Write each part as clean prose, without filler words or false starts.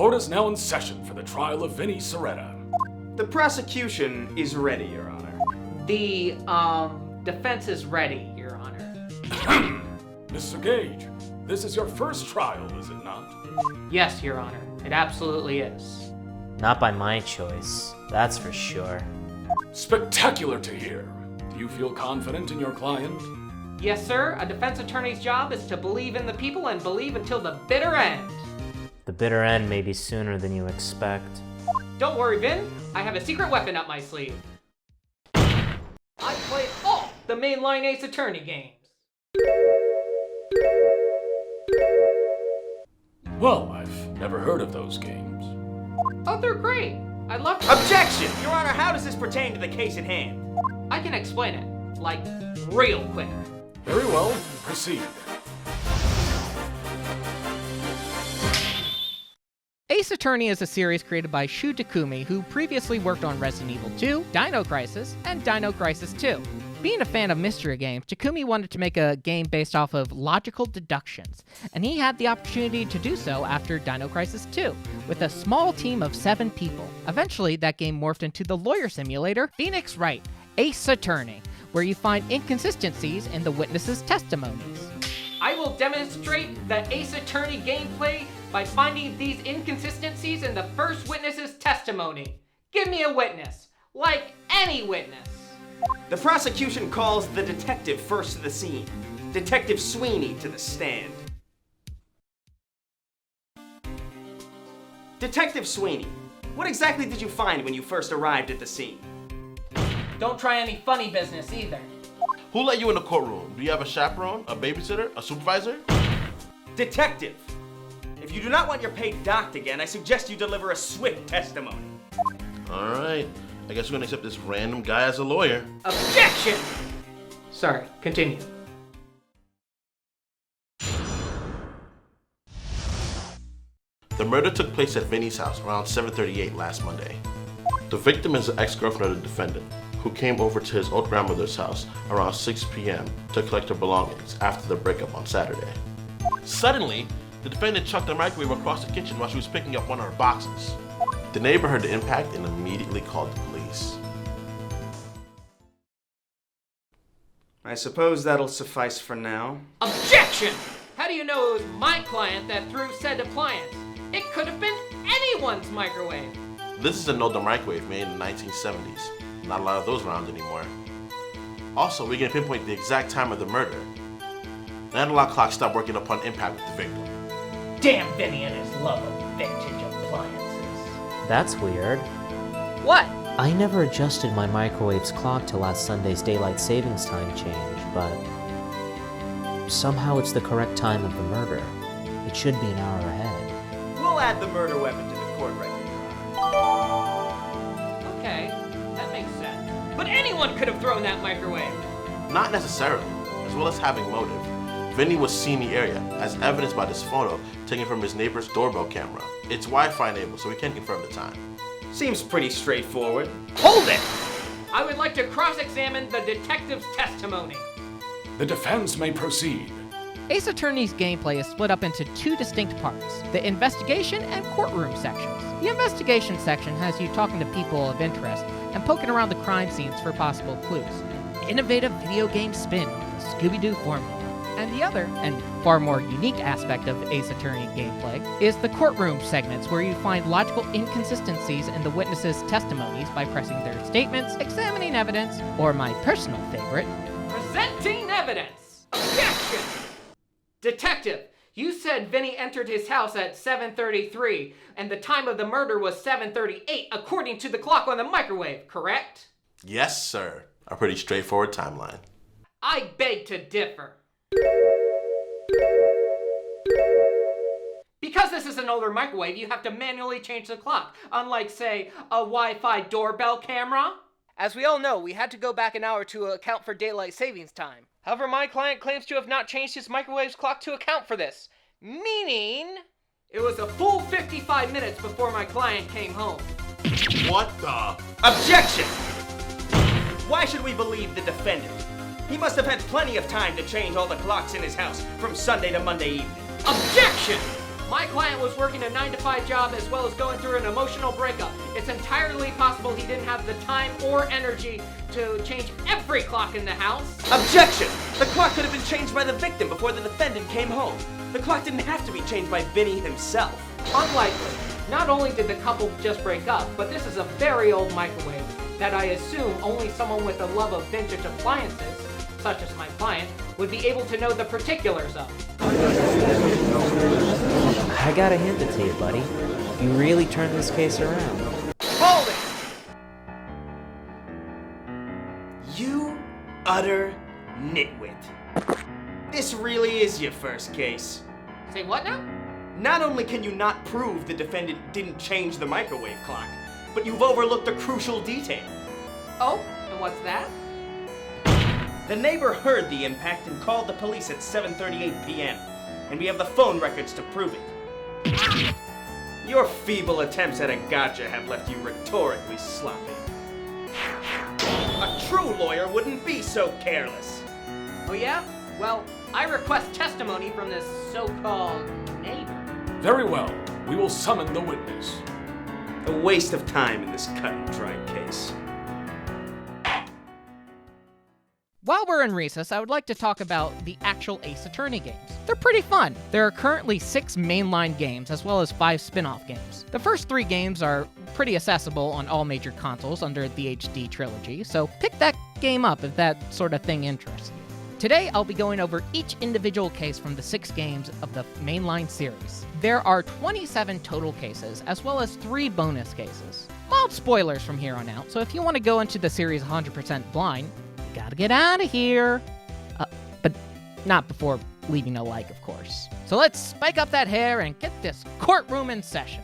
Court is now in session for the trial of Vinny Serretta. The prosecution is ready, Your Honor. The, defense is ready, Your Honor. Mr. Gage, this is your first trial, is it not? Yes, Your Honor. It absolutely is. Not by my choice, that's for sure. Spectacular to hear. Do you feel confident in your client? Yes, sir. A defense attorney's job is to believe in the people and believe until the bitter end. The bitter end may be sooner than you expect. Don't worry, Vin. I have a secret weapon up my sleeve. I played all the mainline Ace Attorney games. Well, I've never heard of those games. Oh, they're great. I love them. Objection! Your Honor, how does this pertain to the case at hand? I can explain it, like, real quick. Very well, proceed. Ace Attorney is a series created by Shu Takumi, who previously worked on Resident Evil 2, Dino Crisis, and Dino Crisis 2. Being a fan of mystery games, Takumi wanted to make a game based off of logical deductions, and he had the opportunity to do so after Dino Crisis 2, with a small team of 7 people. Eventually, that game morphed into the lawyer simulator, Phoenix Wright, Ace Attorney, where you find inconsistencies in the witnesses' testimonies. I will demonstrate the Ace Attorney gameplay by finding these inconsistencies in the first witness's testimony. Give me a witness, like any witness. The prosecution calls the detective first to the scene. Detective Sweeney to the stand. Detective Sweeney, what exactly did you find when you first arrived at the scene? Don't try any funny business either. Who let you in the courtroom? Do you have a chaperone, a babysitter, a supervisor? Detective, if you do not want your pay docked again, I suggest you deliver a swift testimony. All right, I guess we're gonna accept this random guy as a lawyer. Objection! Sorry, continue. The murder took place at Vinny's house around 7:38 last Monday. The victim is the ex-girlfriend of the defendant, who came over to his old grandmother's house around 6 p.m. to collect her belongings after the breakup on Saturday. Suddenly, the defendant chucked a microwave across the kitchen while she was picking up one of her boxes. The neighbor heard the impact and immediately called the police. I suppose that'll suffice for now. Objection! How do you know it was my client that threw said appliance? It could have been anyone's microwave. This is an older microwave made in the 1970s. Not a lot of those around anymore. Also, we can pinpoint the exact time of the murder. The analog clock stopped working upon impact with the victim. Damn Vinny and his love of vintage appliances. That's weird. What? I never adjusted my microwave's clock to last Sunday's daylight savings time change, but somehow it's the correct time of the murder. It should be an hour ahead. We'll add the murder weapon to the court record. Okay, that makes sense. But anyone could have thrown that microwave. Not necessarily, as well as having motive. Vinny was seen in the area, as evidenced by this photo taken from his neighbor's doorbell camera. It's Wi-Fi enabled, so we can't confirm the time. Seems pretty straightforward. Hold it! I would like to cross-examine the detective's testimony. The defense may proceed. Ace Attorney's gameplay is split up into 2 distinct parts, the investigation and courtroom sections. The investigation section has you talking to people of interest and poking around the crime scenes for possible clues. Innovative video game spin on the Scooby-Doo formula. And the other, and far more unique aspect of Ace Attorney gameplay, is the courtroom segments where you find logical inconsistencies in the witnesses' testimonies by pressing their statements, examining evidence, or my personal favorite, presenting evidence! Objection! Detective, you said Vinny entered his house at 7:33, and the time of the murder was 7:38 according to the clock on the microwave, correct? Yes, sir. A pretty straightforward timeline. I beg to differ. Because this is an older microwave, you have to manually change the clock, unlike, say, a Wi-Fi doorbell camera. As we all know, we had to go back an hour to account for daylight savings time. However, my client claims to have not changed his microwave's clock to account for this, meaning it was a full 55 minutes before my client came home. What the? Objection! Why should we believe the defendant? He must have had plenty of time to change all the clocks in his house from Sunday to Monday evening. Objection! My client was working a 9-to-5 job as well as going through an emotional breakup. It's entirely possible he didn't have the time or energy to change every clock in the house. Objection! The clock could have been changed by the victim before the defendant came home. The clock didn't have to be changed by Vinny himself. Unlikely. Not only did the couple just break up, but this is a very old microwave that I assume only someone with a love of vintage appliances, such as my client, would be able to know the particulars of. I got a hint to you, buddy. You really turned this case around. Hold it! You utter nitwit. This really is your first case. Say what now? Not only can you not prove the defendant didn't change the microwave clock, but you've overlooked a crucial detail. Oh, and what's that? The neighbor heard the impact and called the police at 7:38 p.m., and we have the phone records to prove it. Your feeble attempts at a gotcha have left you rhetorically sloppy. A true lawyer wouldn't be so careless. Oh yeah? Well, I request testimony from this so-called neighbor. Very well. We will summon the witness. A waste of time in this cut-and-dry case. While we're in recess, I would like to talk about the actual Ace Attorney games. They're pretty fun. There are currently 6 mainline games, as well as 5 spin-off games. The first 3 games are pretty accessible on all major consoles under the HD trilogy, so pick that game up if that sort of thing interests you. Today, I'll be going over each individual case from the 6 games of the mainline series. There are 27 total cases, as well as 3 bonus cases. Mild spoilers from here on out, so if you want to go into the series 100% blind, gotta get out of here. But not before leaving a like, of course. So let's spike up that hair and get this courtroom in session.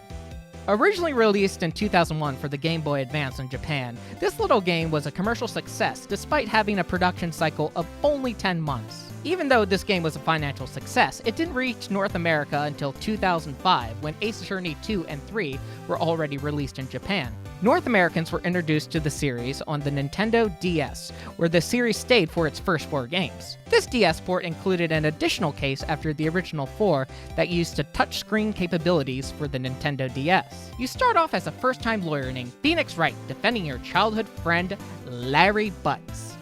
Originally released in 2001 for the Game Boy Advance in Japan, this little game was a commercial success despite having a production cycle of only 10 months. Even though this game was a financial success, it didn't reach North America until 2005 when Ace Attorney 2 and 3 were already released in Japan. North Americans were introduced to the series on the Nintendo DS, where the series stayed for its first 4 games. This DS port included an additional case after the original 4 that used the touchscreen capabilities for the Nintendo DS. You start off as a first-time lawyer named Phoenix Wright, defending your childhood friend, Larry Butts,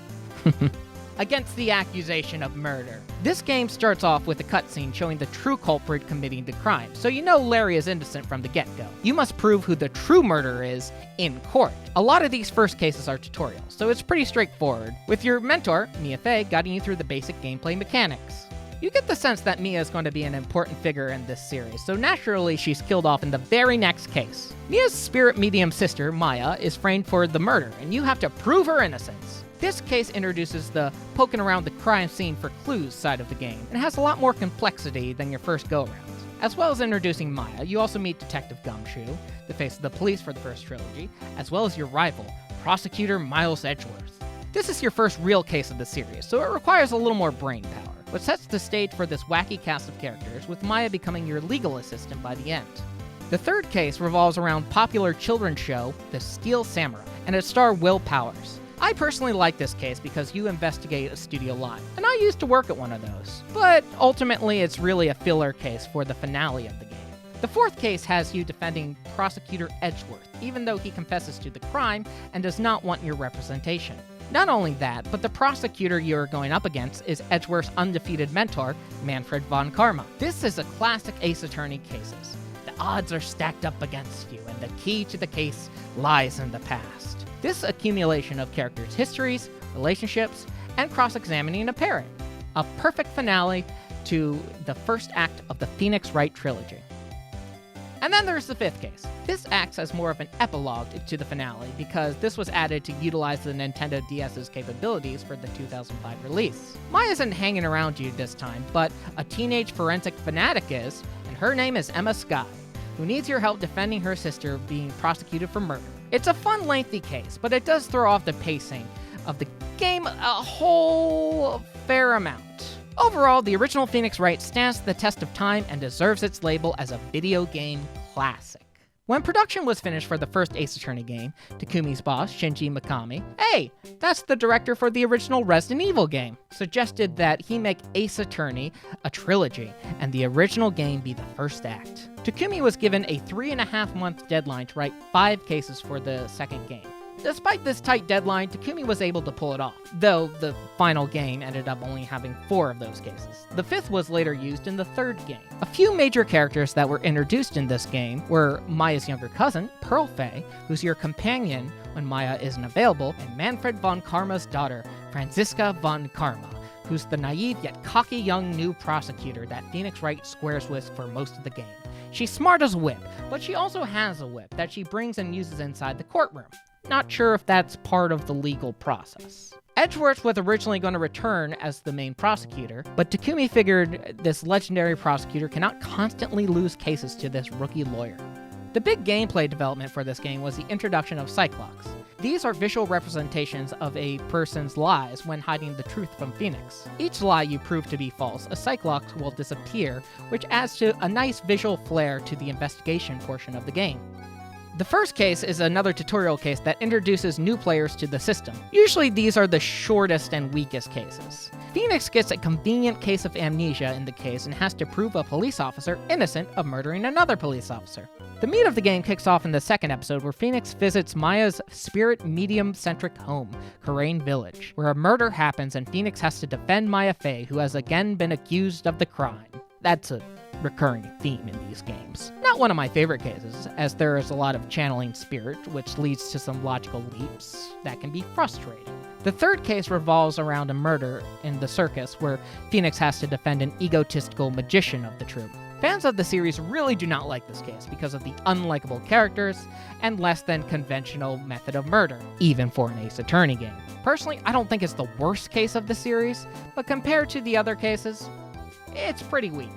against the accusation of murder. This game starts off with a cutscene showing the true culprit committing the crime, so you know Larry is innocent from the get-go. You must prove who the true murderer is in court. A lot of these first cases are tutorials, so it's pretty straightforward, with your mentor, Mia Fey, guiding you through the basic gameplay mechanics. You get the sense that Mia is going to be an important figure in this series, so naturally she's killed off in the very next case. Mia's spirit medium sister, Maya, is framed for the murder, and you have to prove her innocence. This case introduces the poking around the crime scene for clues side of the game, and has a lot more complexity than your first go-around. As well as introducing Maya, you also meet Detective Gumshoe, the face of the police for the first trilogy, as well as your rival, Prosecutor Miles Edgeworth. This is your first real case of the series, so it requires a little more brain power, but sets the stage for this wacky cast of characters, with Maya becoming your legal assistant by the end. The third case revolves around popular children's show, The Steel Samurai, and its star Will Powers. I personally like this case because you investigate a studio line, and I used to work at one of those. But ultimately, it's really a filler case for the finale of the game. The fourth case has you defending Prosecutor Edgeworth, even though he confesses to the crime and does not want your representation. Not only that, but the prosecutor you're going up against is Edgeworth's undefeated mentor, Manfred von Karma. This is a classic Ace Attorney cases. The odds are stacked up against you, and the key to the case lies in the past. This accumulation of characters' histories, relationships, and cross-examining a parent. A perfect finale to the first act of the Phoenix Wright trilogy. And then there's the fifth case. This acts as more of an epilogue to the finale because this was added to utilize the Nintendo DS's capabilities for the 2005 release. Maya isn't hanging around you this time, but a teenage forensic fanatic is, and her name is Emma Sky, who needs your help defending her sister being prosecuted for murder. It's a fun, lengthy case, but it does throw off the pacing of the game a whole fair amount. Overall, the original Phoenix Wright stands the test of time and deserves its label as a video game classic. When production was finished for the first Ace Attorney game, Takumi's boss, Shinji Mikami, hey, that's the director for the original Resident Evil game, suggested that he make Ace Attorney a trilogy, and the original game be the first act. Takumi was given a 3.5-month deadline to write 5 cases for the second game. Despite this tight deadline, Takumi was able to pull it off, though the final game ended up only having 4 of those cases. The 5th was later used in the 3rd game. A few major characters that were introduced in this game were Maya's younger cousin, Pearl Faye, who's your companion when Maya isn't available, and Manfred von Karma's daughter, Franziska von Karma, who's the naive yet cocky young new prosecutor that Phoenix Wright squares with for most of the game. She's smart as a whip, but she also has a whip that she brings and uses inside the courtroom. Not sure if that's part of the legal process. Edgeworth was originally going to return as the main prosecutor, but Takumi figured this legendary prosecutor cannot constantly lose cases to this rookie lawyer. The big gameplay development for this game was the introduction of Cyclops. These are visual representations of a person's lies when hiding the truth from Phoenix. Each lie you prove to be false, a Cyclops will disappear, which adds to a nice visual flair to the investigation portion of the game. The first case is another tutorial case that introduces new players to the system. Usually these are the shortest and weakest cases. Phoenix gets a convenient case of amnesia in the case and has to prove a police officer innocent of murdering another police officer. The meat of the game kicks off in the second episode where Phoenix visits Maya's spirit medium-centric home, Karain Village, where a murder happens and Phoenix has to defend Maya Fey, who has again been accused of the crime. That's a recurring theme in these games. Not one of my favorite cases, as there is a lot of channeling spirit, which leads to some logical leaps that can be frustrating. The third case revolves around a murder in the circus, where Phoenix has to defend an egotistical magician of the troupe. Fans of the series really do not like this case because of the unlikable characters and less than conventional method of murder, even for an Ace Attorney game. Personally, I don't think it's the worst case of the series, but compared to the other cases, it's pretty weak.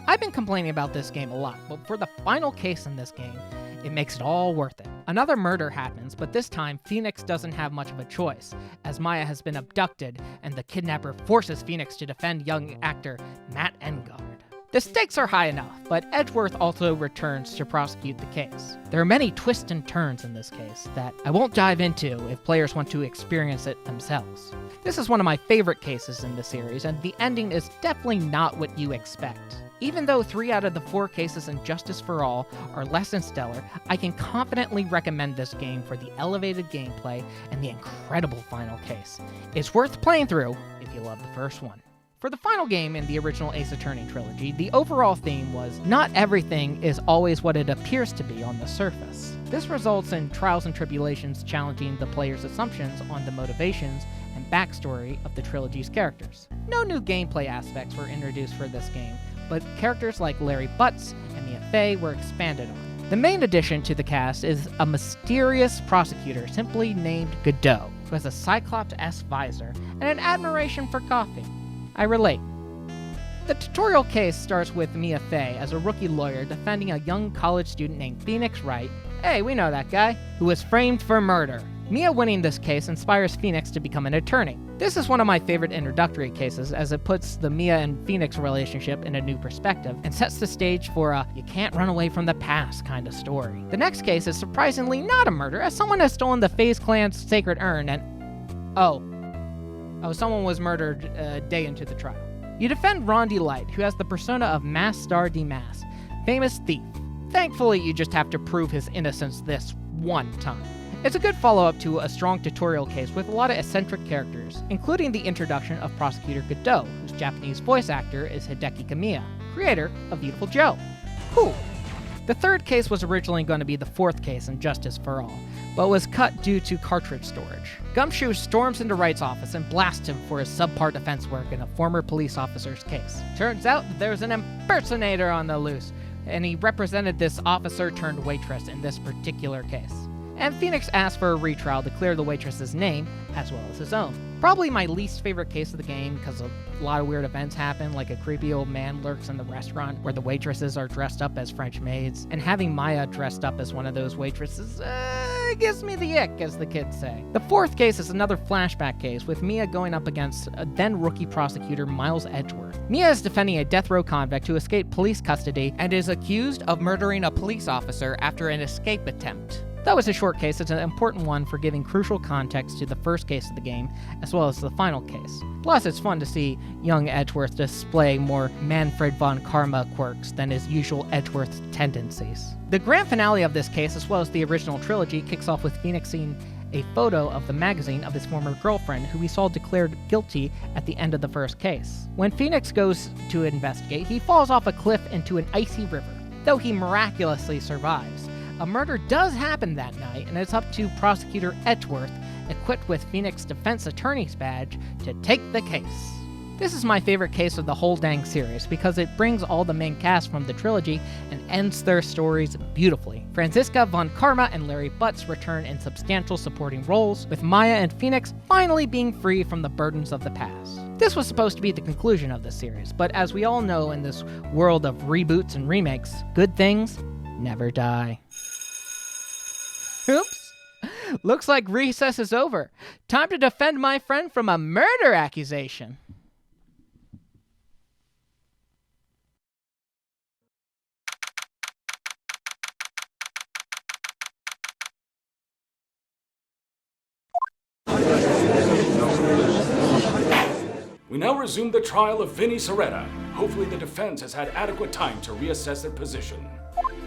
I've been complaining about this game a lot, but for the final case in this game, it makes it all worth it. Another murder happens, but this time Phoenix doesn't have much of a choice, as Maya has been abducted and the kidnapper forces Phoenix to defend young actor Matt Engard. The stakes are high enough, but Edgeworth also returns to prosecute the case. There are many twists and turns in this case that I won't dive into if players want to experience it themselves. This is one of my favorite cases in the series, and the ending is definitely not what you expect. Even though 3 out of the 4 cases in Justice for All are less than stellar, I can confidently recommend this game for the elevated gameplay and the incredible final case. It's worth playing through if you love the first one. For the final game in the original Ace Attorney trilogy, the overall theme was, not everything is always what it appears to be on the surface. This results in Trials and Tribulations challenging the player's assumptions on the motivations and backstory of the trilogy's characters. No new gameplay aspects were introduced for this game, but characters like Larry Butts and Mia Fey were expanded on. The main addition to the cast is a mysterious prosecutor simply named Godot, who has a Cyclops-esque visor and an admiration for coffee. I relate. The tutorial case starts with Mia Fey as a rookie lawyer defending a young college student named Phoenix Wright, hey, we know that guy, who was framed for murder. Mia winning this case inspires Phoenix to become an attorney. This is one of my favorite introductory cases, as it puts the Mia and Phoenix relationship in a new perspective and sets the stage for a you can't run away from the past kind of story. The next case is surprisingly not a murder, as someone has stolen the FaZe clan's sacred urn and someone was murdered a day into the trial. You defend Rondi Light, who has the persona of Mass Star Demas, famous thief. Thankfully, you just have to prove his innocence this one time. It's a good follow-up to a strong tutorial case with a lot of eccentric characters, including the introduction of Prosecutor Godot, whose Japanese voice actor is Hideki Kamiya, creator of Beautiful Joe. Cool. The third case was originally going to be the 4th case in Justice for All, but was cut due to cartridge storage. Gumshoe storms into Wright's office and blasts him for his subpar defense work in a former police officer's case. Turns out that there's an impersonator on the loose, and he represented this officer-turned-waitress in this particular case. and Phoenix asks for a retrial to clear the waitress's name, as well as his own. Probably my least favorite case of the game because a lot of weird events happen, like a creepy old man lurks in the restaurant where the waitresses are dressed up as French maids, and having Maya dressed up as one of those waitresses gives me the ick, as the kids say. The fourth case is another flashback case, with Mia going up against a then-rookie prosecutor Miles Edgeworth. Mia is defending a death row convict who escaped police custody and is accused of murdering a police officer after an escape attempt. Though it's a short case, it's an important one for giving crucial context to the first case of the game, as well as the final case. Plus, it's fun to see young Edgeworth display more Manfred von Karma quirks than his usual Edgeworth tendencies. The grand finale of this case, as well as the original trilogy, kicks off with Phoenix seeing a photo of the magazine of his former girlfriend, who he saw declared guilty at the end of the first case. When Phoenix goes to investigate, he falls off a cliff into an icy river, though he miraculously survives. A murder does happen that night, and it's up to Prosecutor Edgeworth, equipped with Phoenix Defense Attorney's badge, to take the case. This is my favorite case of the whole dang series because it brings all the main cast from the trilogy and ends their stories beautifully. Franziska von Karma and Larry Butts return in substantial supporting roles, with Maya and Phoenix finally being free from the burdens of the past. This was supposed to be the conclusion of the series, but as we all know in this world of reboots and remakes, good things never die. Oops. Looks like recess is over. Time to defend my friend from a murder accusation. We now resume the trial of Vinny Soretta. Hopefully the defense has had adequate time to reassess their position.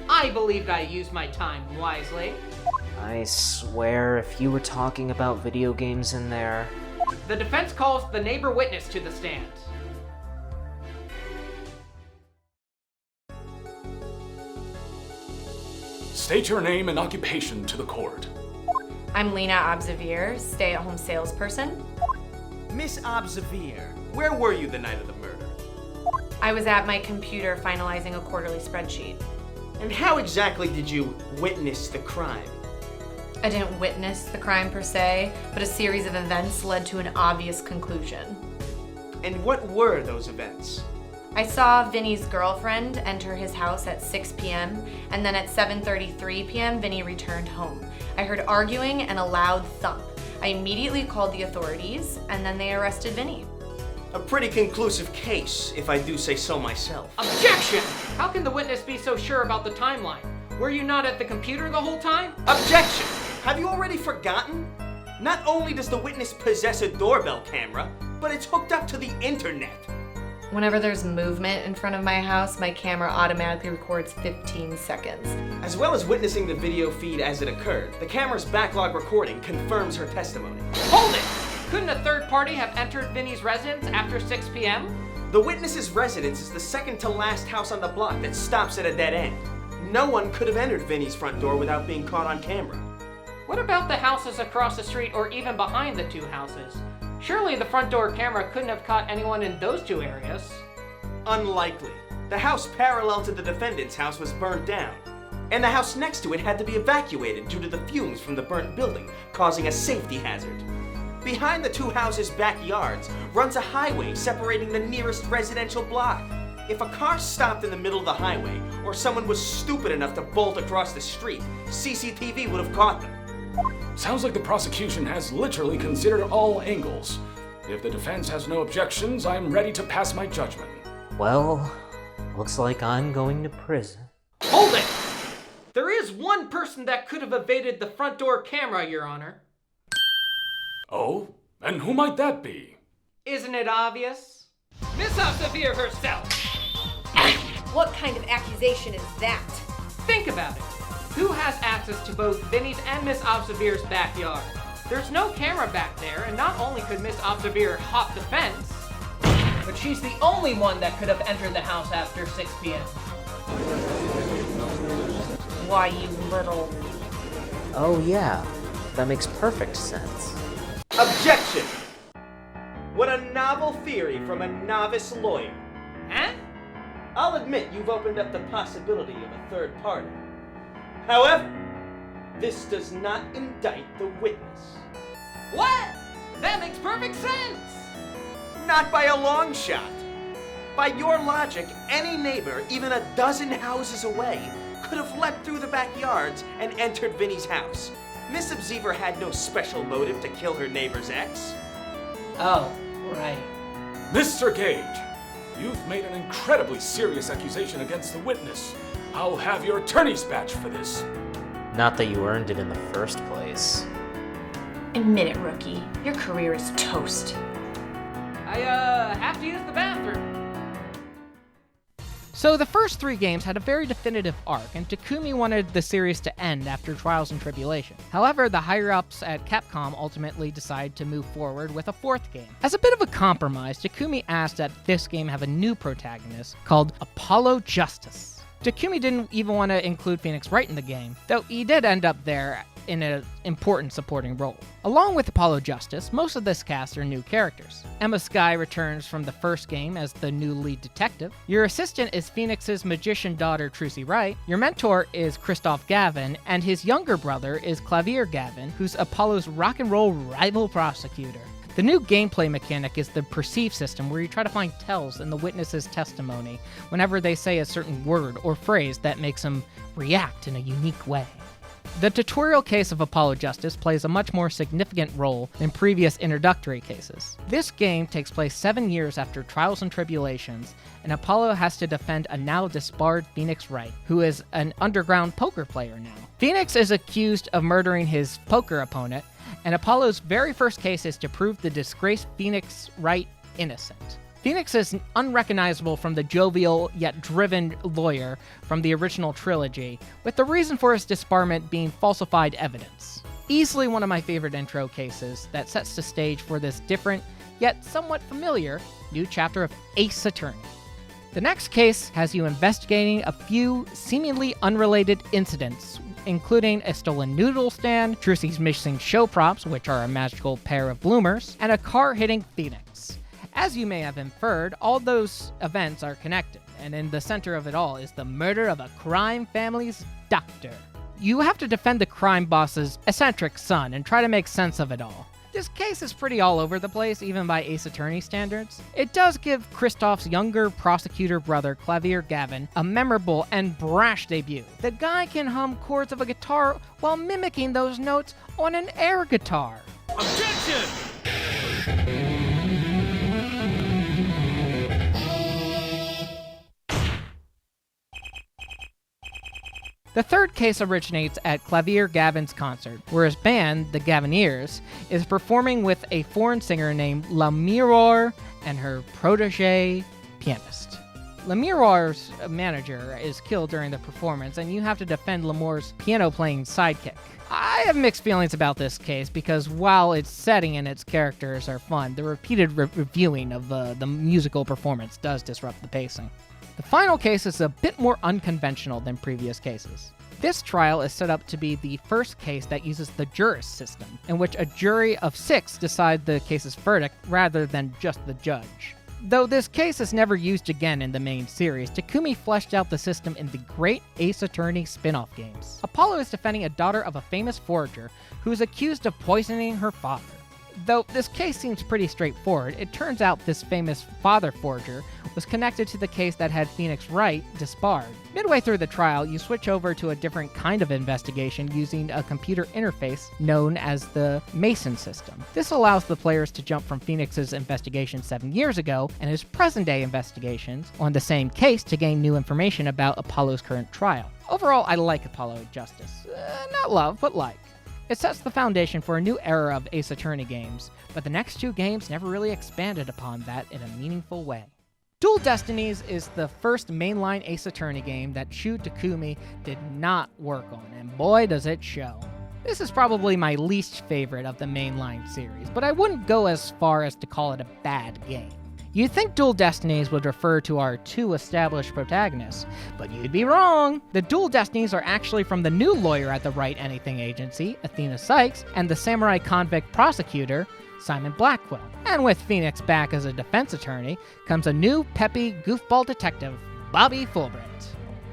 I believed I used my time wisely. I swear, if you were talking about video games in there... The defense calls the neighbor witness to the stand. State your name and occupation to the court. I'm Lena Obsevier, stay-at-home salesperson. Miss Obsevier, where were you the night of the murder? I was at my computer finalizing a quarterly spreadsheet. And how exactly did you witness the crime? I didn't witness the crime per se, but a series of events led to an obvious conclusion. And what were those events? I saw Vinny's girlfriend enter his house at 6 p.m., and then at 7:33 p.m., Vinny returned home. I heard arguing and a loud thump. I immediately called the authorities, and then they arrested Vinny. A pretty conclusive case, if I do say so myself. Objection! How can the witness be so sure about the timeline? Were you not at the computer the whole time? Objection! Have you already forgotten? Not only does the witness possess a doorbell camera, but it's hooked up to the internet. Whenever there's movement in front of my house, my camera automatically records 15 seconds. As well as witnessing the video feed as it occurred, the camera's backlog recording confirms her testimony. Hold it! Couldn't a third party have entered Vinny's residence after 6 p.m.? The witness's residence is the second to last house on the block that stops at a dead end. No one could have entered Vinny's front door without being caught on camera. What about the houses across the street or even behind the two houses? Surely the front door camera couldn't have caught anyone in those two areas. Unlikely. The house parallel to the defendant's house was burned down, and the house next to it had to be evacuated due to the fumes from the burnt building, causing a safety hazard. Behind the two houses' backyards runs a highway separating the nearest residential block. If a car stopped in the middle of the highway, or someone was stupid enough to bolt across the street, CCTV would have caught them. Sounds like the prosecution has literally considered all angles. If the defense has no objections, I'm ready to pass my judgment. Well, looks like I'm going to prison. Hold it! There is one person that could have evaded the front door camera, Your Honor. Oh? And who might that be? Isn't it obvious? Miss Obsevier herself! What kind of accusation is that? Think about it. Who has access to both Vinny's and Miss Obsevier's backyard? There's no camera back there, and not only could Miss Obsevier hop the fence, but she's the only one that could have entered the house after 6 p.m. Why, you little... Oh yeah, that makes perfect sense. Objection! What a novel theory from a novice lawyer. Huh? I'll admit you've opened up the possibility of a third party. However, This does not indict the witness. What? That makes perfect sense! Not by a long shot. By your logic, any neighbor, even a dozen houses away, could have leapt through the backyards and entered Vinny's house. Miss Observer had no special motive to kill her neighbor's ex. Oh, right. Mr. Gage, you've made an incredibly serious accusation against the witness. I'll have your attorney's badge for this. Not that you earned it in the first place. Admit it, rookie. Your career is toast. I have to use the bathroom. So the first 3 games had a very definitive arc, and Takumi wanted the series to end after Trials and Tribulations. However, the higher-ups at Capcom ultimately decided to move forward with a 4th game. As a bit of a compromise, Takumi asked that this game have a new protagonist called Apollo Justice. Takumi didn't even want to include Phoenix Wright in the game, though he did end up there in an important supporting role. Along with Apollo Justice, most of this cast are new characters. Emma Skye returns from the first game as the new lead detective. Your assistant is Phoenix's magician daughter, Trucy Wright. Your mentor is Christoph Gavin, and his younger brother is Clavier Gavin, who's Apollo's rock and roll rival prosecutor. The new gameplay mechanic is the perceive system, where you try to find tells in the witness's testimony whenever they say a certain word or phrase that makes them react in a unique way. The tutorial case of Apollo Justice plays a much more significant role than previous introductory cases. This game takes place 7 years after Trials and Tribulations, and Apollo has to defend a now disbarred Phoenix Wright, who is an underground poker player now. Phoenix is accused of murdering his poker opponent, and Apollo's very first case is to prove the disgraced Phoenix Wright innocent. Phoenix is unrecognizable from the jovial yet driven lawyer from the original trilogy, with the reason for his disbarment being falsified evidence. Easily one of my favorite intro cases that sets the stage for this different, yet somewhat familiar, new chapter of Ace Attorney. The next case has you investigating a few seemingly unrelated incidents, including a stolen noodle stand, Trucy's missing show props, which are a magical pair of bloomers, and a car hitting Phoenix. As you may have inferred, all those events are connected, and in the center of it all is the murder of a crime family's doctor. You have to defend the crime boss's eccentric son and try to make sense of it all. This case is pretty all over the place, even by Ace Attorney standards. It does give Christoph's younger prosecutor brother, Clavier Gavin, a memorable and brash debut. The guy can hum chords of a guitar while mimicking those notes on an air guitar. Objection! The third case originates at Clavier Gavin's concert, where his band, the Gavineers, is performing with a foreign singer named La Miroir and her protege pianist. La Miroir's manager is killed during the performance, and you have to defend Lamour's piano-playing sidekick. I have mixed feelings about this case because while its setting and its characters are fun, the repeated reviewing of the musical performance does disrupt the pacing. The final case is a bit more unconventional than previous cases. This trial is set up to be the first case that uses the jurist system, in which a jury of 6 decide the case's verdict rather than just the judge. Though this case is never used again in the main series, Takumi fleshed out the system in the great Ace Attorney spin-off games. Apollo is defending a daughter of a famous forager who is accused of poisoning her father. Though this case seems pretty straightforward, it turns out this famous father forger was connected to the case that had Phoenix Wright disbarred. Midway through the trial, you switch over to a different kind of investigation using a computer interface known as the Mason system. This allows the players to jump from Phoenix's investigation 7 years ago and his present-day investigations on the same case to gain new information about Apollo's current trial. Overall, I like Apollo Justice. Not love, but like. It sets the foundation for a new era of Ace Attorney games, but the next 2 games never really expanded upon that in a meaningful way. Dual Destinies is the first mainline Ace Attorney game that Shu Takumi did not work on, and boy does it show. This is probably my least favorite of the mainline series, but I wouldn't go as far as to call it a bad game. You'd think Dual Destinies would refer to our 2 established protagonists, but you'd be wrong. The Dual Destinies are actually from the new lawyer at the Write Anything Agency, Athena Sykes, and the samurai convict prosecutor, Simon Blackwell. And with Phoenix back as a defense attorney, comes a new peppy goofball detective, Bobby Fulbright.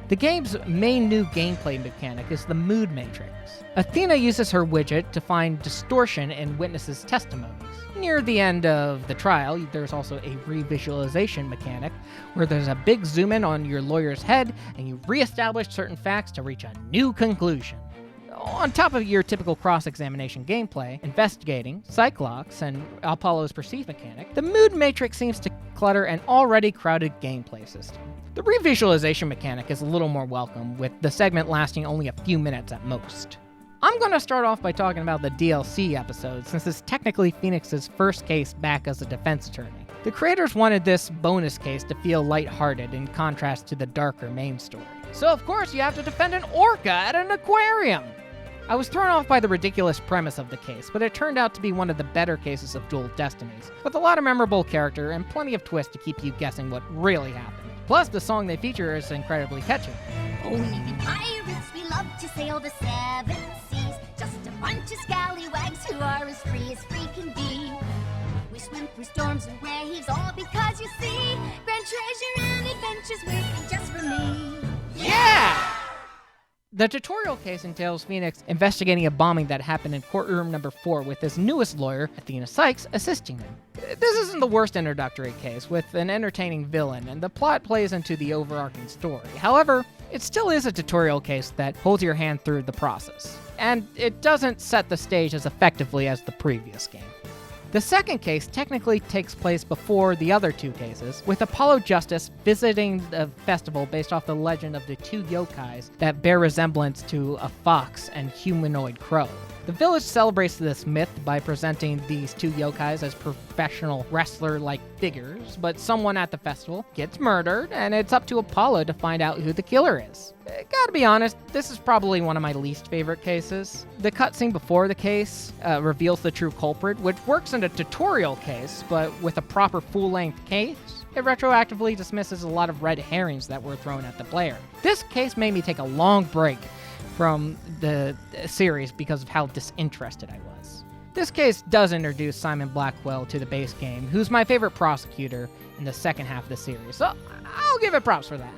The game's main new gameplay mechanic is the mood matrix. Athena uses her widget to find distortion in witnesses' testimonies. Near the end of the trial, there's also a revisualization mechanic, where there's a big zoom in on your lawyer's head, and you reestablish certain facts to reach a new conclusion. On top of your typical cross-examination gameplay, investigating, Cyclops, and Apollo's perceive mechanic, the mood matrix seems to clutter an already crowded gameplay system. The revisualization mechanic is a little more welcome, with the segment lasting only a few minutes at most. I'm going to start off by talking about the DLC episode, since it's technically Phoenix's first case back as a defense attorney. The creators wanted this bonus case to feel lighthearted in contrast to the darker main story. So of course you have to defend an orca at an aquarium! I was thrown off by the ridiculous premise of the case, but it turned out to be one of the better cases of dual Destinies, with a lot of memorable character and plenty of twists to keep you guessing what really happened. Plus, the song they feature is incredibly catchy. Only we pirates, we love to sail the seven seas, just a bunch of scallywags who are as free can be. We swim through storms and waves, all because you see, grand treasure and adventures waiting just for me. Yeah! The tutorial case entails Phoenix investigating a bombing that happened in courtroom number 4 with his newest lawyer, Athena Sykes, assisting him. This isn't the worst introductory case, with an entertaining villain, and the plot plays into the overarching story. However, it still is a tutorial case that holds your hand through the process, and it doesn't set the stage as effectively as the previous game. The second case technically takes place before the other two cases, with Apollo Justice visiting the festival based off the legend of the two yokais that bear resemblance to a fox and humanoid crow. The village celebrates this myth by presenting these two yokais as professional wrestler-like figures, but someone at the festival gets murdered, and it's up to Apollo to find out who the killer is. Gotta be honest, this is probably one of my least favorite cases. The cutscene before the case reveals the true culprit, which works in a tutorial case, but with a proper full-length case, it retroactively dismisses a lot of red herrings that were thrown at the player. This case made me take a long break from the series because of how disinterested I was. This case does introduce Simon Blackwell to the base game, who's my favorite prosecutor in the second half of the series, so I'll give it props for that.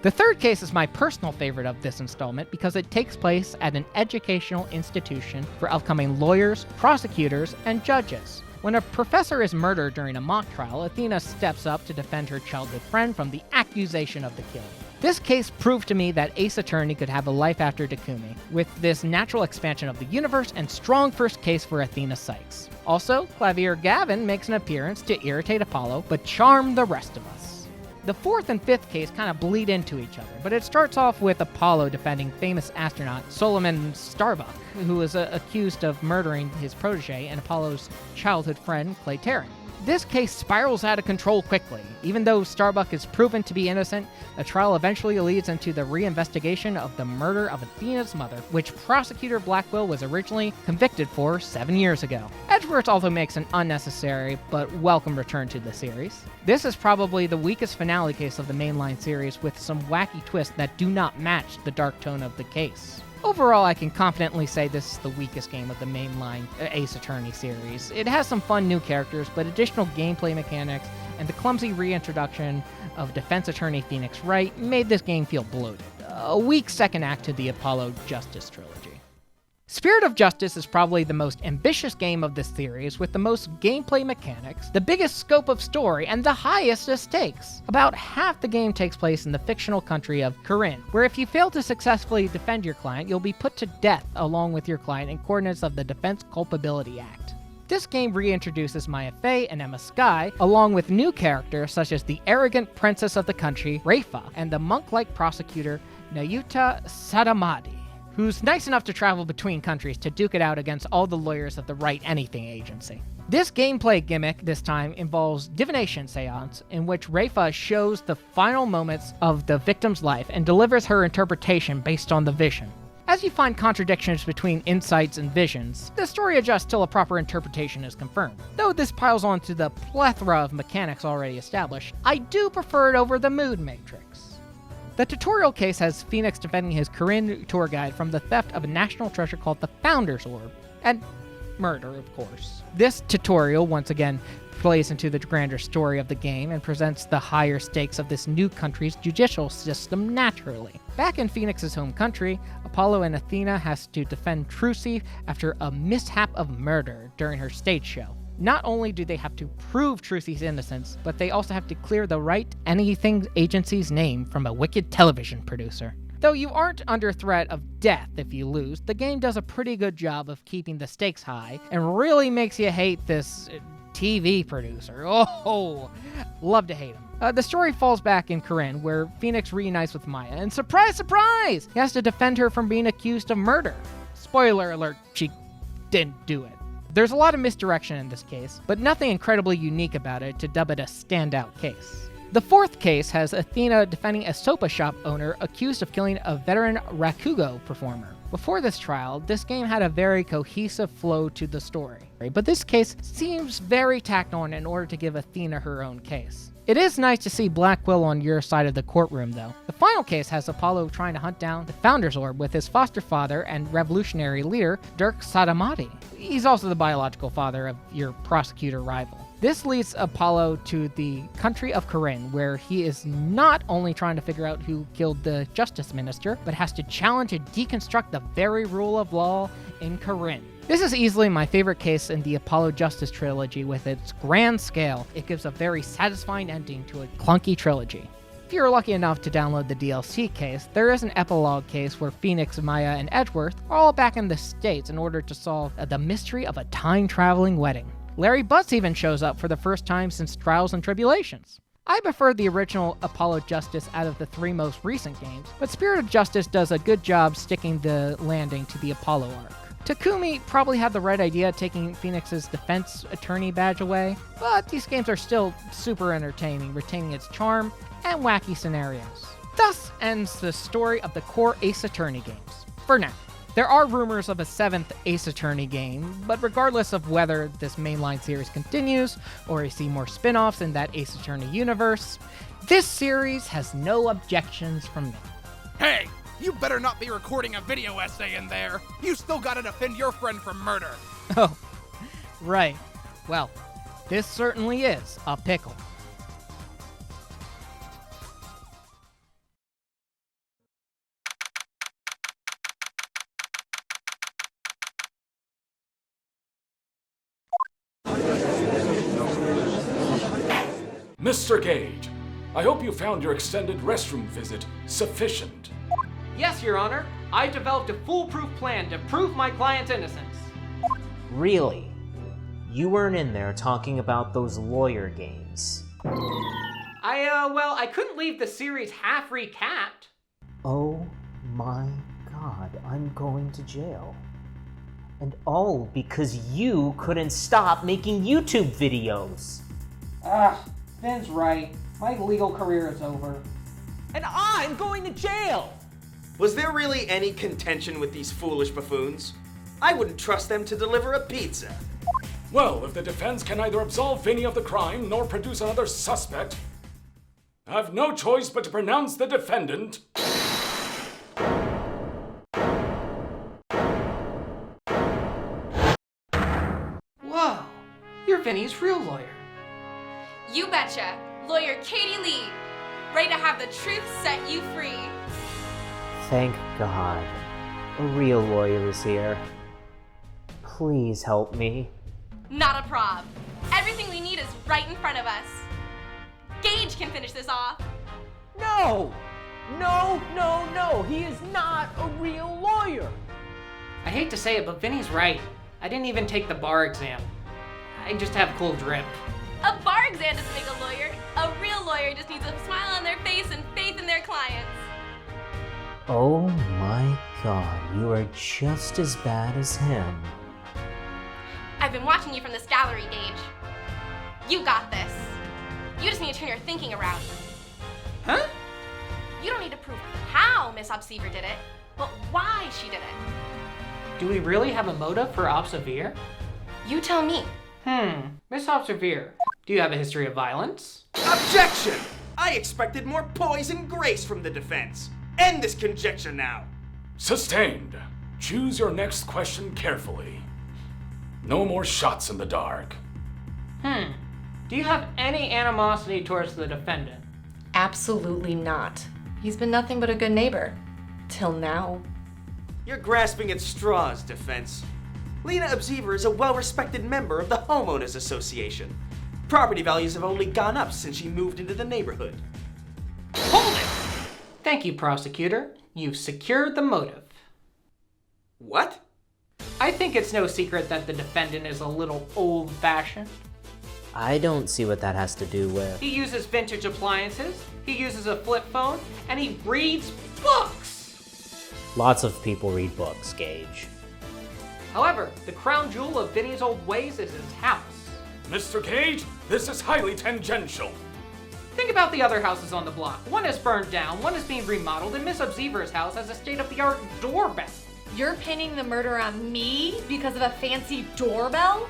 The third case is my personal favorite of this installment because it takes place at an educational institution for upcoming lawyers, prosecutors, and judges. When a professor is murdered during a mock trial, Athena steps up to defend her childhood friend from the accusation of the killing. This case proved to me that Ace Attorney could have a life after Takumi, with this natural expansion of the universe and strong first case for Athena Sykes. Also, Clavier Gavin makes an appearance to irritate Apollo, but charm the rest of us. The fourth and fifth case kind of bleed into each other, but it starts off with Apollo defending famous astronaut Solomon Starbuck, who is accused of murdering his protege and Apollo's childhood friend Clay Terran. This case spirals out of control quickly. Even though Starbuck is proven to be innocent, the trial eventually leads into the reinvestigation of the murder of Athena's mother, which Prosecutor Blackwell was originally convicted for 7 years ago. Edgeworth also makes an unnecessary but welcome return to the series. This is probably the weakest finale case of the mainline series, with some wacky twists that do not match the dark tone of the case. Overall, I can confidently say this is the weakest game of the mainline Ace Attorney series. It has some fun new characters, but additional gameplay mechanics and the clumsy reintroduction of Defense Attorney Phoenix Wright made this game feel bloated. A weak second act to the Apollo Justice trilogy. Spirit of Justice is probably the most ambitious game of this series, with the most gameplay mechanics, the biggest scope of story, and the highest stakes. About half the game takes place in the fictional country of Corinne, where if you fail to successfully defend your client, you'll be put to death along with your client in coordinates of the Defense Culpability Act. This game reintroduces Maya Fey and Emma Skye, along with new characters such as the arrogant princess of the country, Rafa, and the monk-like prosecutor, Nayuta Sadamadi, who's nice enough to travel between countries to duke it out against all the lawyers of the Right Anything Agency. This gameplay gimmick this time involves divination seance, in which Rafa shows the final moments of the victim's life and delivers her interpretation based on the vision. As you find contradictions between insights and visions, the story adjusts till a proper interpretation is confirmed. Though this piles on to the plethora of mechanics already established, I do prefer it over the mood matrix. The tutorial case has Phoenix defending his Corinne tour guide from the theft of a national treasure called the Founder's Orb. And murder, of course. This tutorial, once again, plays into the grander story of the game and presents the higher stakes of this new country's judicial system naturally. Back in Phoenix's home country, Apollo and Athena has to defend Trucy after a mishap of murder during her stage show. Not only do they have to prove Trucy's innocence, but they also have to clear the Right Anything Agency's name from a wicked television producer. Though you aren't under threat of death if you lose, the game does a pretty good job of keeping the stakes high and really makes you hate this TV producer. Oh, love to hate him. The story falls back in Corinne, where Phoenix reunites with Maya, and surprise, surprise! He has to defend her from being accused of murder. Spoiler alert, she didn't do it. There's a lot of misdirection in this case, but nothing incredibly unique about it to dub it a standout case. The fourth case has Athena defending a sopa shop owner accused of killing a veteran Rakugo performer. Before this trial, this game had a very cohesive flow to the story, but this case seems very tacked on in order to give Athena her own case. It is nice to see Black Quill on your side of the courtroom, though. The final case has Apollo trying to hunt down the Founder's Orb with his foster father and revolutionary leader, Dirk Sadamati. He's also the biological father of your Prosecutor rival. This leads Apollo to the country of Corinne, where he is not only trying to figure out who killed the Justice Minister, but has to challenge and deconstruct the very rule of law in Corinne. This is easily my favorite case in the Apollo Justice trilogy. With its grand scale, it gives a very satisfying ending to a clunky trilogy. If you're lucky enough to download the DLC case, there is an epilogue case where Phoenix, Maya, and Edgeworth are all back in the States in order to solve the mystery of a time-traveling wedding. Larry Butts even shows up for the first time since Trials and Tribulations. I prefer the original Apollo Justice out of the three most recent games, but Spirit of Justice does a good job sticking the landing to the Apollo arc. Takumi probably had the right idea taking Phoenix's defense attorney badge away, but these games are still super entertaining, retaining its charm and wacky scenarios. Thus ends the story of the core Ace Attorney games, for now. There are rumors of a 7th Ace Attorney game, but regardless of whether this mainline series continues, or we see more spin-offs in that Ace Attorney universe, this series has no objections from me. Hey! You better not be recording a video essay in there! You still gotta defend your friend from murder! Oh, right. Well, this certainly is a pickle. Mr. Gage, I hope you found your extended restroom visit sufficient. Yes, Your Honor. I developed a foolproof plan to prove my client's innocence. Really? You weren't in there talking about those lawyer games. I couldn't leave the series half recapped. Oh my god, I'm going to jail. And all because you couldn't stop making YouTube videos. Finn's right. My legal career is over. And I'm going to jail! Was there really any contention with these foolish buffoons? I wouldn't trust them to deliver a pizza. Well, if the defense can neither absolve Vinny of the crime nor produce another suspect, I've no choice but to pronounce the defendant. Whoa, you're Vinny's real lawyer. You betcha. Lawyer Kutielee. Ready to have the truth set you free. Thank God. A real lawyer is here. Please help me. Not a prob. Everything we need is right in front of us. Gage can finish this off. No! No! He is not a real lawyer! I hate to say it, but Vinny's right. I didn't even take the bar exam. I just have cool drip. A bar exam doesn't make a lawyer. A real lawyer just needs a smile on their face and faith in their clients. Oh my God, you are just as bad as him. I've been watching you from this gallery, Gage. You got this. You just need to turn your thinking around. Huh? You don't need to prove how Miss Obsevere did it, but why she did it. Do we really have a motive for Obsevere? You tell me. Miss Obsevere, do you have a history of violence? Objection! I expected more poise and grace from the defense. End this conjecture now. Sustained. Choose your next question carefully. No more shots in the dark. Do you have any animosity towards the defendant? Absolutely not. He's been nothing but a good neighbor. Till now. You're grasping at straws, defense. Lena Obsiever is a well-respected member of the Homeowners Association. Property values have only gone up since she moved into the neighborhood. Hold it! Thank you, Prosecutor. You've secured the motive. What? I think it's no secret that the defendant is a little old-fashioned. I don't see what that has to do with... He uses vintage appliances, he uses a flip phone, and he reads books! Lots of people read books, Gage. However, the crown jewel of Vinny's old ways is his house. Mr. Gage, this is highly tangential. Think about the other houses on the block. One is burned down, one is being remodeled, and Miss Obsiever's house has a state-of-the-art doorbell. You're pinning the murder on me because of a fancy doorbell?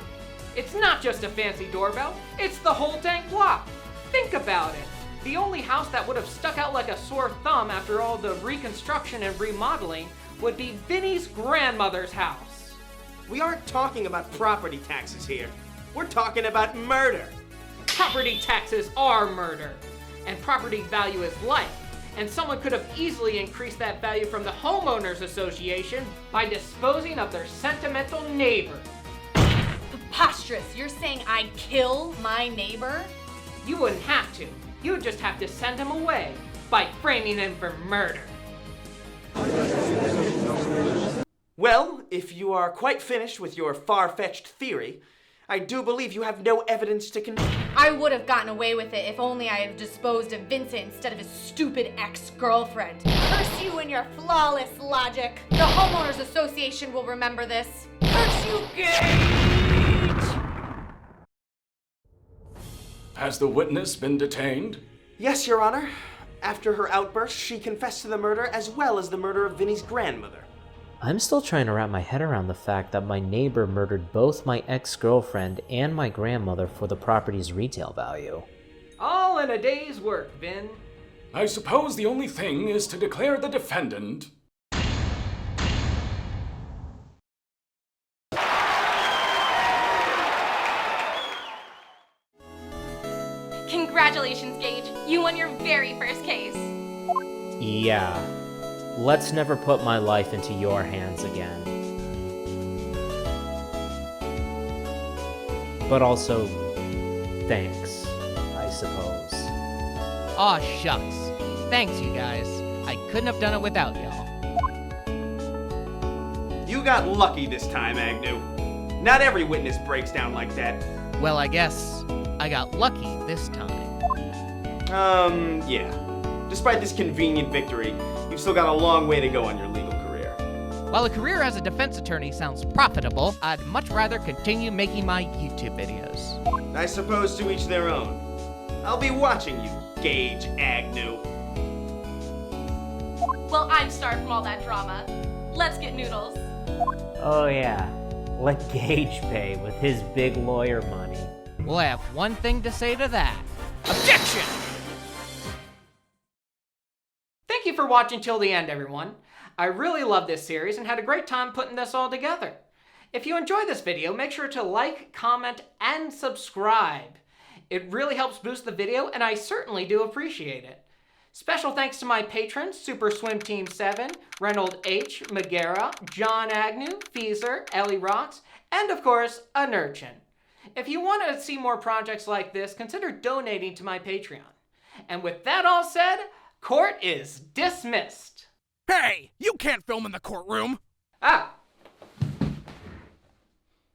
It's not just a fancy doorbell, it's the whole dang block. Think about it. The only house that would have stuck out like a sore thumb after all the reconstruction and remodeling would be Vinny's grandmother's house. We aren't talking about property taxes here. We're talking about murder. Property taxes are murder, and property value is life. And someone could have easily increased that value from the Homeowners Association by disposing of their sentimental neighbor. Preposterous. You're saying I kill my neighbor? You wouldn't have to. You would just have to send him away by framing him for murder. Well, if you are quite finished with your far-fetched theory, I do believe you have no evidence to I would have gotten away with it if only I had disposed of Vincent instead of his stupid ex-girlfriend. Curse you and your flawless logic. The Homeowners Association will remember this. Curse you, Gage! Has the witness been detained? Yes, Your Honor. After her outburst, she confessed to the murder as well as the murder of Vinny's grandmother. I'm still trying to wrap my head around the fact that my neighbor murdered both my ex-girlfriend and my grandmother for the property's retail value. All in a day's work, Vin. I suppose the only thing is to declare the defendant... Congratulations, Gage. You won your very first case. Yeah. Let's never put my life into your hands again. But also, thanks, I suppose. Aw, shucks. Thanks, you guys. I couldn't have done it without y'all. You got lucky this time, Agnew. Not every witness breaks down like that. Well, I guess I got lucky this time. Yeah. Despite this convenient victory, you've still got a long way to go on your legal career. While a career as a defense attorney sounds profitable, I'd much rather continue making my YouTube videos. I suppose to each their own. I'll be watching you, Gage Agnew. Well, I'm starved from all that drama. Let's get noodles. Oh yeah, let Gage pay with his big lawyer money. Well, I have one thing to say to that. Objection! Thank you for watching till the end, everyone. I really love this series and had a great time putting this all together. If you enjoyed this video, make sure to like, comment, and subscribe. It really helps boost the video, and I certainly do appreciate it. Special thanks to my patrons, Super Swim Team 7, Reynold H, Megeara, John Agnew, Fieser, Ellyrox, and of course, a Nurchin. If you want to see more projects like this, consider donating to my Patreon. And with that all said, court is dismissed. Hey, you can't film in the courtroom. Ah,